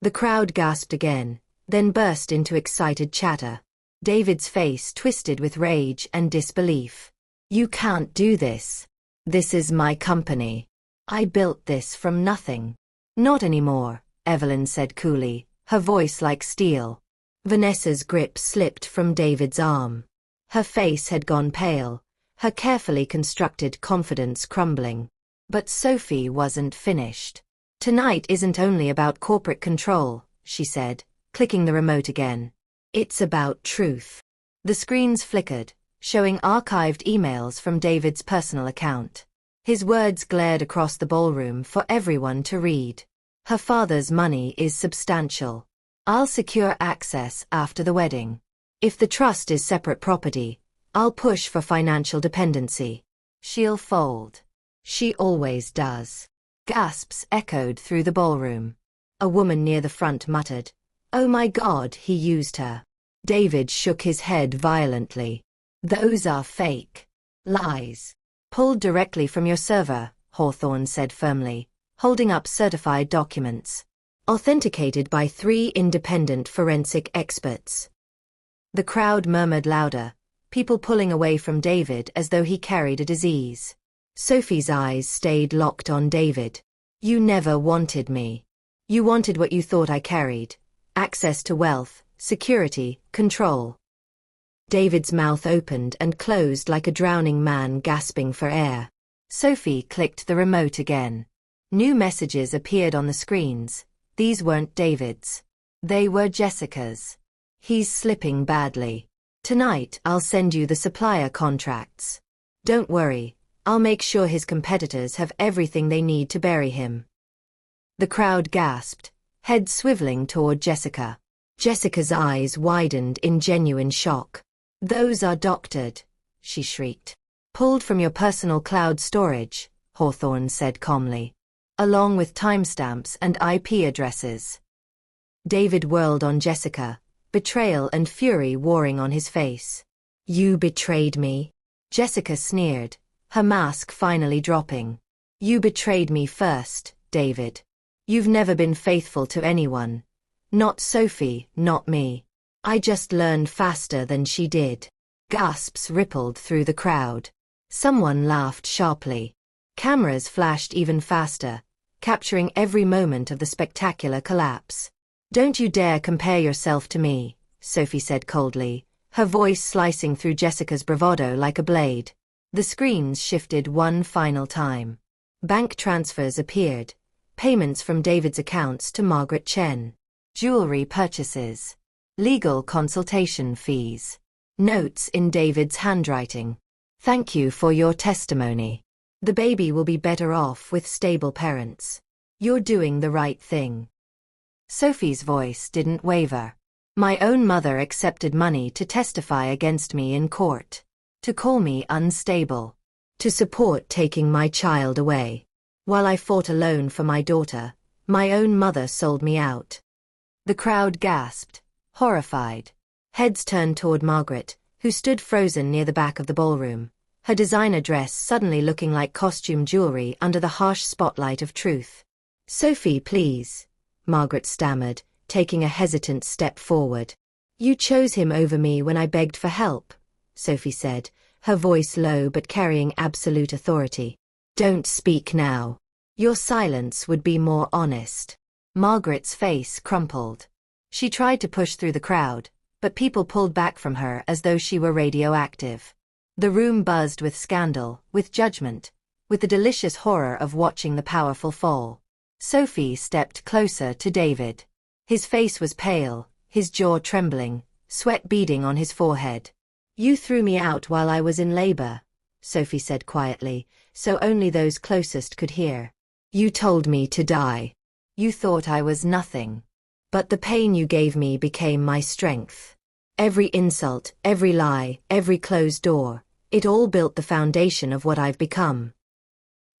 The crowd gasped again, then burst into excited chatter. David's face twisted with rage and disbelief. You can't do this. This is my company. I built this from nothing. Not anymore, Evelyn said coolly, her voice like steel. Vanessa's grip slipped from David's arm. Her face had gone pale, her carefully constructed confidence crumbling. But Sophie wasn't finished. Tonight isn't only about corporate control, she said, clicking the remote again. It's about truth. The screens flickered, showing archived emails from David's personal account. His words glared across the ballroom for everyone to read. Her father's money is substantial. I'll secure access after the wedding. If the trust is separate property, I'll push for financial dependency. She'll fold. She always does. Gasps echoed through the ballroom. A woman near the front muttered, "Oh my God, he used her." David shook his head violently. Those are fake. Lies. Pulled directly from your server, Hawthorne said firmly, holding up certified documents. Authenticated by 3 independent forensic experts. The crowd murmured louder, people pulling away from David as though he carried a disease. Sophie's eyes stayed locked on David. You never wanted me. You wanted what you thought I carried. Access to wealth, security, control. David's mouth opened and closed like a drowning man gasping for air. Sophie clicked the remote again. New messages appeared on the screens. These weren't David's. They were Jessica's. He's slipping badly. Tonight I'll send you the supplier contracts. Don't worry, I'll make sure his competitors have everything they need to bury him. The crowd gasped, heads swiveling toward Jessica. Jessica's eyes widened in genuine shock. Those are doctored, she shrieked. Pulled from your personal cloud storage, Hawthorne said calmly. Along with timestamps and IP addresses. David whirled on Jessica, betrayal and fury warring on his face. You betrayed me? Jessica sneered, her mask finally dropping. You betrayed me first, David. You've never been faithful to anyone. Not Sophie, not me. I just learned faster than she did. Gasps rippled through the crowd. Someone laughed sharply. Cameras flashed even faster, capturing every moment of the spectacular collapse. Don't you dare compare yourself to me, Sophie said coldly, her voice slicing through Jessica's bravado like a blade. The screens shifted one final time. Bank transfers appeared, payments from David's accounts to Margaret Chen. Jewelry purchases. Legal consultation fees. Notes in David's handwriting. Thank you for your testimony. The baby will be better off with stable parents. You're doing the right thing. Sophie's voice didn't waver. My own mother accepted money to testify against me in court. To call me unstable. To support taking my child away. While I fought alone for my daughter, my own mother sold me out. The crowd gasped, horrified. Heads turned toward Margaret, who stood frozen near the back of the ballroom, her designer dress suddenly looking like costume jewelry under the harsh spotlight of truth. Sophie, please, Margaret stammered, taking a hesitant step forward. You chose him over me when I begged for help, Sophie said, her voice low but carrying absolute authority. Don't speak now. Your silence would be more honest. Margaret's face crumpled. She tried to push through the crowd, but people pulled back from her as though she were radioactive. The room buzzed with scandal, with judgment, with the delicious horror of watching the powerful fall. Sophie stepped closer to David. His face was pale, his jaw trembling, sweat beading on his forehead. You threw me out while I was in labor, Sophie said quietly, so only those closest could hear. You told me to die. You thought I was nothing. But the pain you gave me became my strength. Every insult, every lie, every closed door, it all built the foundation of what I've become.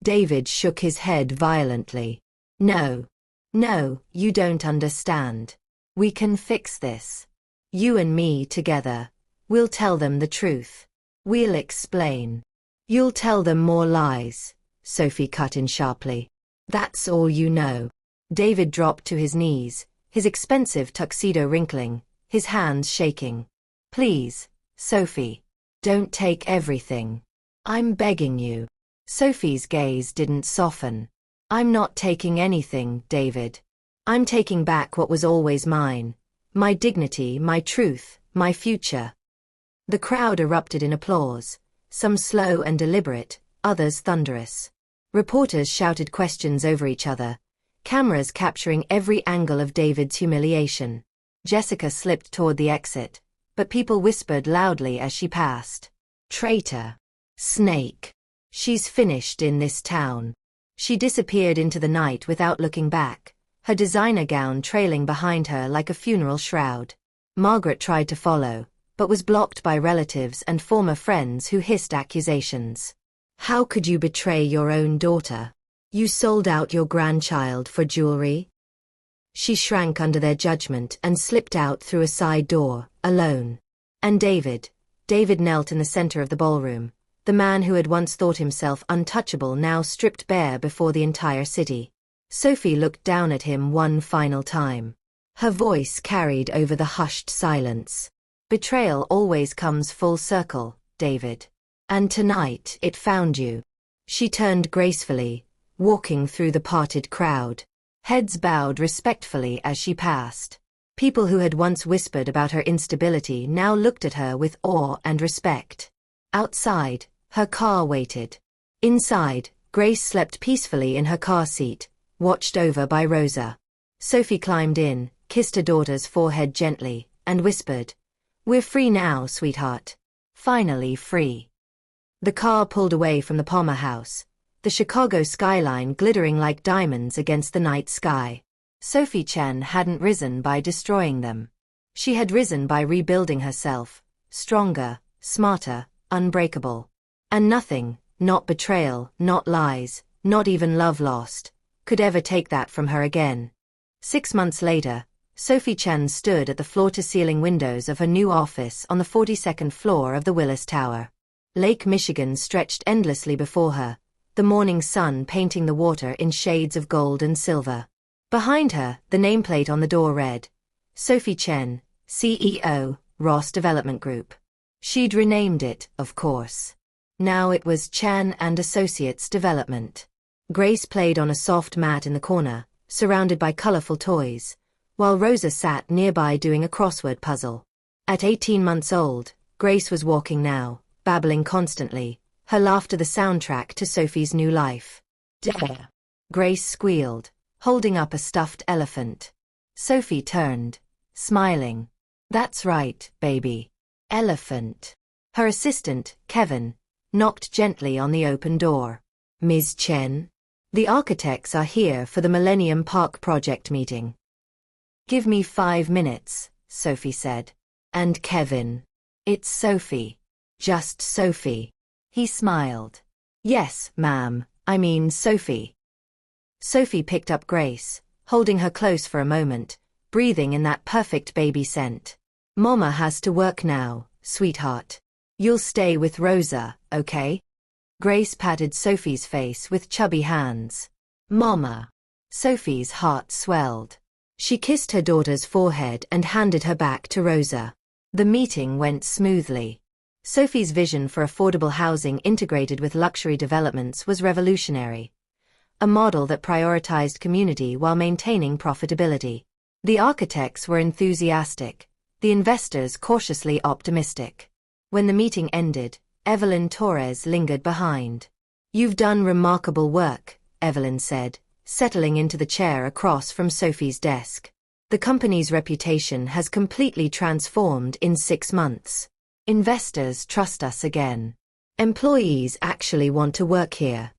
David shook his head violently. No. No, you don't understand. We can fix this. You and me together. We'll tell them the truth. We'll explain. You'll tell them more lies, Sophie cut in sharply. That's all you know. David dropped to his knees, his expensive tuxedo wrinkling, his hands shaking. Please, Sophie. Don't take everything. I'm begging you. Sophie's gaze didn't soften. I'm not taking anything, David. I'm taking back what was always mine. My dignity, my truth, my future. The crowd erupted in applause, some slow and deliberate, others thunderous. Reporters shouted questions over each other, cameras capturing every angle of David's humiliation. Jessica slipped toward the exit, but people whispered loudly as she passed. Traitor. Snake. She's finished in this town. She disappeared into the night without looking back, her designer gown trailing behind her like a funeral shroud. Margaret tried to follow, but was blocked by relatives and former friends who hissed accusations. How could you betray your own daughter? You sold out your grandchild for jewelry? She shrank under their judgment and slipped out through a side door, alone. And David knelt in the center of the ballroom, the man who had once thought himself untouchable now stripped bare before the entire city. Sophie looked down at him one final time. Her voice carried over the hushed silence. Betrayal always comes full circle, David. And tonight it found you. She turned gracefully, walking through the parted crowd. Heads bowed respectfully as she passed. People who had once whispered about her instability now looked at her with awe and respect. Outside, her car waited. Inside, Grace slept peacefully in her car seat, watched over by Rosa. Sophie climbed in, kissed her daughter's forehead gently, and whispered, "We're free now, sweetheart. Finally free." The car pulled away from the Palmer house, the Chicago skyline glittering like diamonds against the night sky. Sophie Chen hadn't risen by destroying them. She had risen by rebuilding herself, stronger, smarter, unbreakable. And nothing, not betrayal, not lies, not even love lost, could ever take that from her again. 6 months later, Sophie Chen stood at the floor-to-ceiling windows of her new office on the 42nd floor of the Willis Tower. Lake Michigan stretched endlessly before her, the morning sun painting the water in shades of gold and silver. Behind her, the nameplate on the door read, Sophie Chen, CEO, Ross Development Group. She'd renamed it, of course. Now it was Chen and Associates Development. Grace played on a soft mat in the corner, surrounded by colorful toys, while Rosa sat nearby doing a crossword puzzle. At 18 months old, Grace was walking now, babbling constantly, her laughter the soundtrack to Sophie's new life. Dare! Grace squealed, holding up a stuffed elephant. Sophie turned, smiling. That's right, baby. Elephant. Her assistant, Kevin, knocked gently on the open door. Ms. Chen? The architects are here for the Millennium Park project meeting. Give me 5 minutes, Sophie said. And Kevin. It's Sophie. Just Sophie. He smiled. Yes, ma'am, I mean Sophie. Sophie picked up Grace, holding her close for a moment, breathing in that perfect baby scent. Mama has to work now, sweetheart. You'll stay with Rosa, okay? Grace patted Sophie's face with chubby hands. Mama. Sophie's heart swelled. She kissed her daughter's forehead and handed her back to Rosa. The meeting went smoothly. Sophie's vision for affordable housing integrated with luxury developments was revolutionary. A model that prioritized community while maintaining profitability. The architects were enthusiastic, the investors cautiously optimistic. When the meeting ended, Evelyn Torres lingered behind. "You've done remarkable work," Evelyn said, settling into the chair across from Sophie's desk. "The company's reputation has completely transformed in 6 months. Investors trust us again. Employees actually want to work here."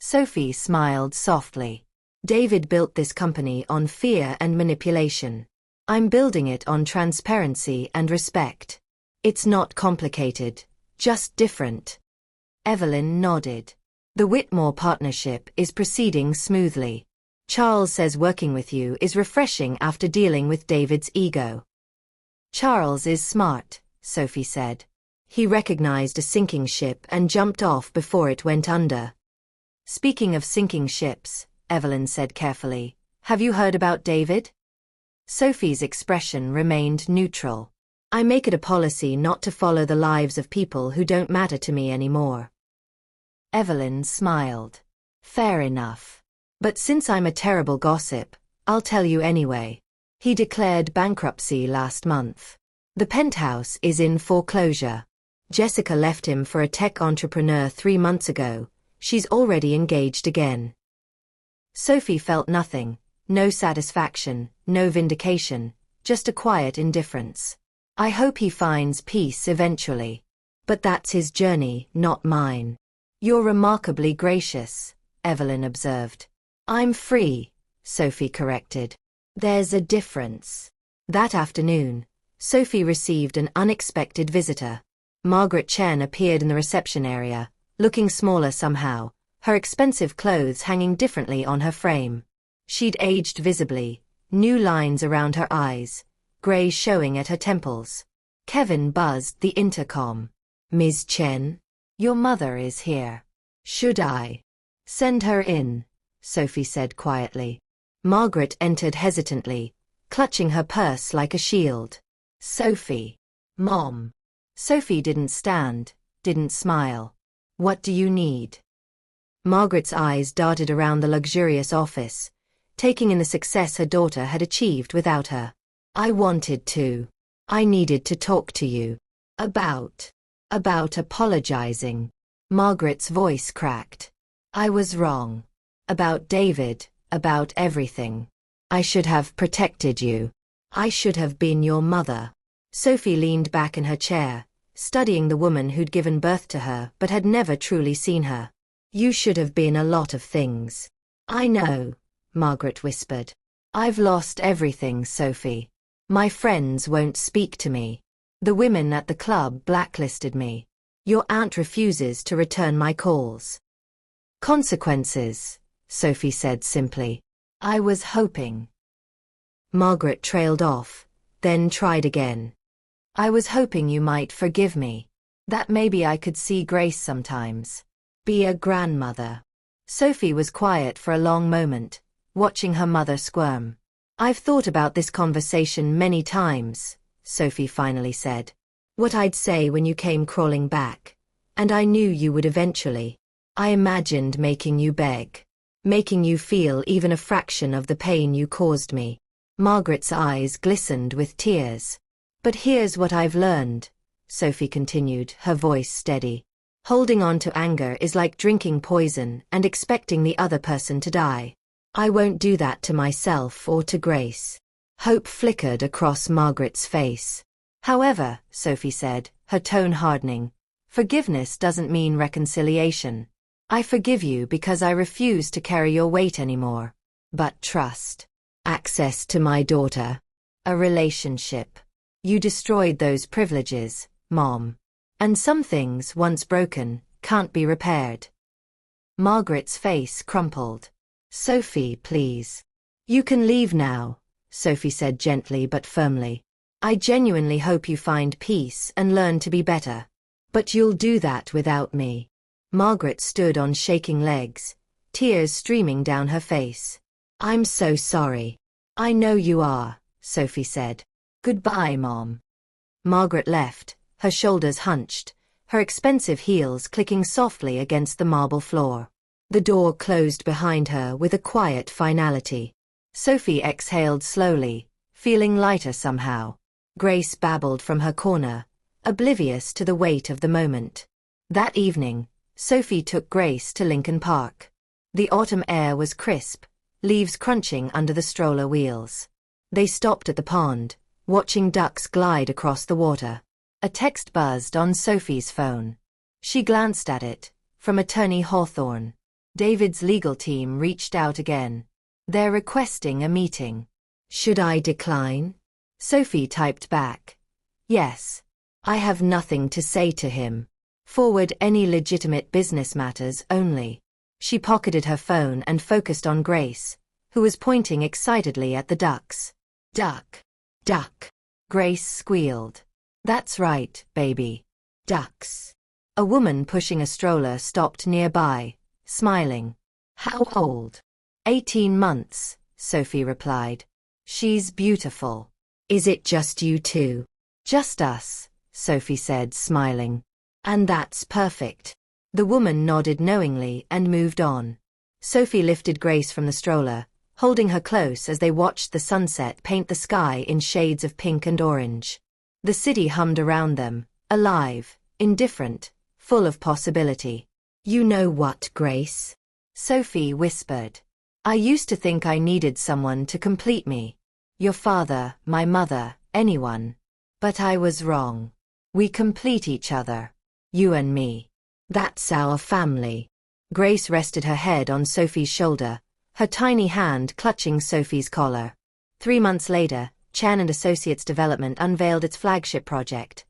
Sophie smiled softly. "David built this company on fear and manipulation. I'm building it on transparency and respect. It's not complicated, just different." Evelyn nodded. "The Whitmore partnership is proceeding smoothly. Charles says working with you is refreshing after dealing with David's ego." "Charles is smart," Sophie said. "He recognized a sinking ship and jumped off before it went under." "Speaking of sinking ships," Evelyn said carefully, "have you heard about David?" Sophie's expression remained neutral. "I make it a policy not to follow the lives of people who don't matter to me anymore." Evelyn smiled. "Fair enough. But since I'm a terrible gossip, I'll tell you anyway. He declared bankruptcy last month. The penthouse is in foreclosure. Jessica left him for a tech entrepreneur 3 months ago. She's already engaged again." Sophie felt nothing, no satisfaction, no vindication, just a quiet indifference. "I hope he finds peace eventually. But that's his journey, not mine." "You're remarkably gracious," Evelyn observed. "I'm free," Sophie corrected. "There's a difference." That afternoon, Sophie received an unexpected visitor. Margaret Chen appeared in the reception area, looking smaller somehow, her expensive clothes hanging differently on her frame. She'd aged visibly, new lines around her eyes, gray showing at her temples. Kevin buzzed the intercom. "Ms. Chen? Your mother is here. Should I send her in?" Sophie said quietly. Margaret entered hesitantly, clutching her purse like a shield. "Sophie. Mom." Sophie didn't stand, didn't smile. "What do you need?" Margaret's eyes darted around the luxurious office, taking in the success her daughter had achieved without her. I needed to talk to you. About apologizing." Margaret's voice cracked. "I was wrong. About David, about everything. I should have protected you. I should have been your mother." Sophie leaned back in her chair, studying the woman who'd given birth to her but had never truly seen her. "You should have been a lot of things." "I know," Margaret whispered. "I've lost everything, Sophie. My friends won't speak to me. The women at the club blacklisted me. Your aunt refuses to return my calls." "Consequences," Sophie said simply. "I was hoping." Margaret trailed off, then tried again. "I was hoping you might forgive me. That maybe I could see grace sometimes. Be a grandmother." Sophie was quiet for a long moment, watching her mother squirm. "I've thought about this conversation many times," Sophie finally said. "What I'd say when you came crawling back. And I knew you would eventually. I imagined making you beg. Making you feel even a fraction of the pain you caused me." Margaret's eyes glistened with tears. "But here's what I've learned," Sophie continued, her voice steady. "Holding on to anger is like drinking poison and expecting the other person to die. I won't do that to myself or to Grace." Hope flickered across Margaret's face. "However," Sophie said, her tone hardening, "forgiveness doesn't mean reconciliation. I forgive you because I refuse to carry your weight anymore. But trust. Access to my daughter. A relationship. You destroyed those privileges, Mom. And some things, once broken, can't be repaired." Margaret's face crumpled. "Sophie, please. You can leave now," Sophie said gently but firmly. "I genuinely hope you find peace and learn to be better. But you'll do that without me." Margaret stood on shaking legs, tears streaming down her face. "I'm so sorry." "I know you are," Sophie said. "Goodbye, Mom." Margaret left, her shoulders hunched, her expensive heels clicking softly against the marble floor. The door closed behind her with a quiet finality. Sophie exhaled slowly, feeling lighter somehow. Grace babbled from her corner, oblivious to the weight of the moment. That evening, Sophie took Grace to Lincoln Park. The autumn air was crisp, leaves crunching under the stroller wheels. They stopped at the pond, watching ducks glide across the water. A text buzzed on Sophie's phone. She glanced at it, from Attorney Hawthorne. David's legal team reached out again. They're requesting a meeting. Should I decline? Sophie typed back. Yes. I have nothing to say to him. Forward any legitimate business matters only. She pocketed her phone and focused on Grace, who was pointing excitedly at the ducks. Duck. Duck. Grace squealed. That's right, baby. Ducks. A woman pushing a stroller stopped nearby, smiling. How old? 18 months, Sophie replied. She's beautiful. Is it just you two? Just us, Sophie said, smiling. And that's perfect. The woman nodded knowingly and moved on. Sophie lifted Grace from the stroller, holding her close as they watched the sunset paint the sky in shades of pink and orange. The city hummed around them, alive, indifferent, full of possibility. You know what, Grace? Sophie whispered. I used to think I needed someone to complete me. Your father, my mother, anyone. But I was wrong. We complete each other. You and me. That's our family. Grace rested her head on Sophie's shoulder, her tiny hand clutching Sophie's collar. 3 months later, Chen and Associates Development unveiled its flagship project,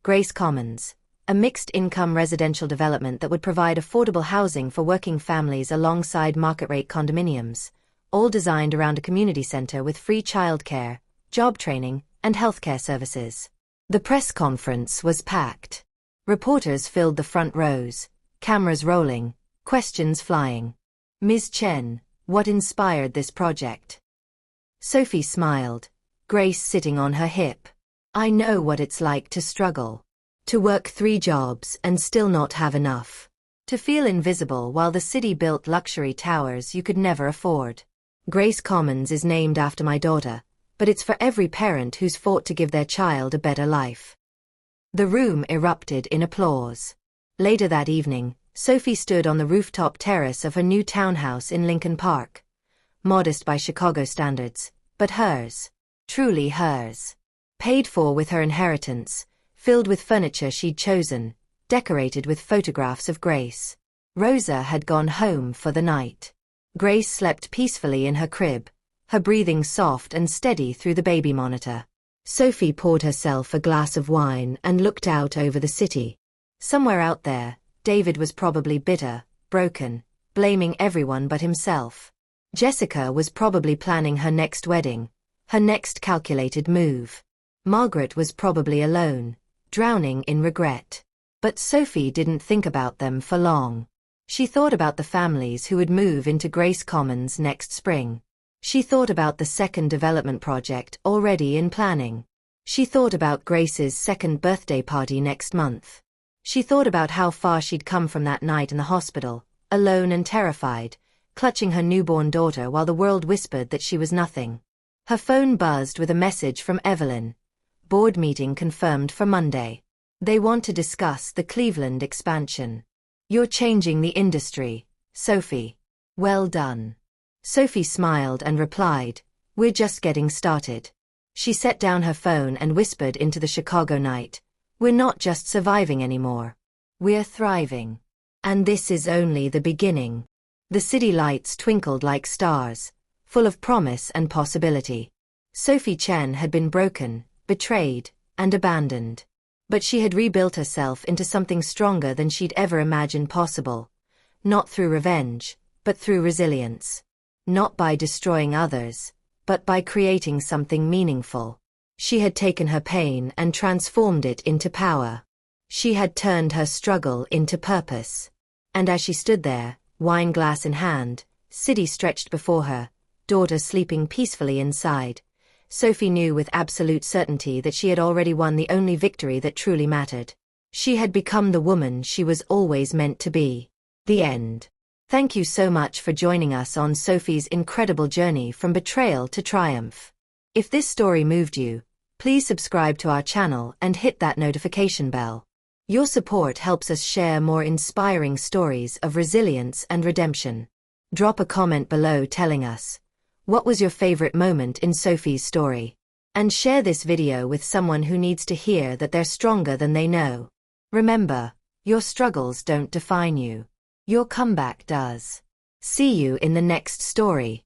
Grace Commons, a mixed-income residential development that would provide affordable housing for working families alongside market-rate condominiums, all designed around a community center with free childcare, job training, and healthcare services. The press conference was packed. Reporters filled the front rows, cameras rolling, questions flying. Ms. Chen, what inspired this project? Sophie smiled, Grace sitting on her hip. I know what it's like to struggle. To work 3 jobs and still not have enough. To feel invisible while the city built luxury towers you could never afford. Grace Commons is named after my daughter, but it's for every parent who's fought to give their child a better life. The room erupted in applause. Later that evening, Sophie stood on the rooftop terrace of her new townhouse in Lincoln Park. Modest by Chicago standards, but hers. Truly hers. Paid for with her inheritance, filled with furniture she'd chosen, decorated with photographs of Grace. Rosa had gone home for the night. Grace slept peacefully in her crib, her breathing soft and steady through the baby monitor. Sophie poured herself a glass of wine and looked out over the city. Somewhere out there, David was probably bitter, broken, blaming everyone but himself. Jessica was probably planning her next wedding, her next calculated move. Margaret was probably alone, drowning in regret. But Sophie didn't think about them for long. She thought about the families who would move into Grace Commons next spring. She thought about the second development project already in planning. She thought about Grace's second birthday party next month. She thought about how far she'd come from that night in the hospital, alone and terrified, clutching her newborn daughter while the world whispered that she was nothing. Her phone buzzed with a message from Evelyn. Board meeting confirmed for Monday. They want to discuss the Cleveland expansion. You're changing the industry, Sophie. Well done. Sophie smiled and replied, we're just getting started. She set down her phone and whispered into the Chicago night, we're not just surviving anymore. We're thriving. And this is only the beginning. The city lights twinkled like stars, full of promise and possibility. Sophie Chen had been broken, betrayed, and abandoned. But she had rebuilt herself into something stronger than she'd ever imagined possible. Not through revenge, but through resilience. Not by destroying others, but by creating something meaningful. She had taken her pain and transformed it into power. She had turned her struggle into purpose. And as she stood there, wine glass in hand, city stretched before her, daughter sleeping peacefully inside, Sophie knew with absolute certainty that she had already won the only victory that truly mattered. She had become the woman she was always meant to be. The end. Thank you so much for joining us on Sophie's incredible journey from betrayal to triumph. If this story moved you, please subscribe to our channel and hit that notification bell. Your support helps us share more inspiring stories of resilience and redemption. Drop a comment below telling us, what was your favorite moment in Sophie's story? And share this video with someone who needs to hear that they're stronger than they know. Remember, your struggles don't define you. Your comeback does. See you in the next story.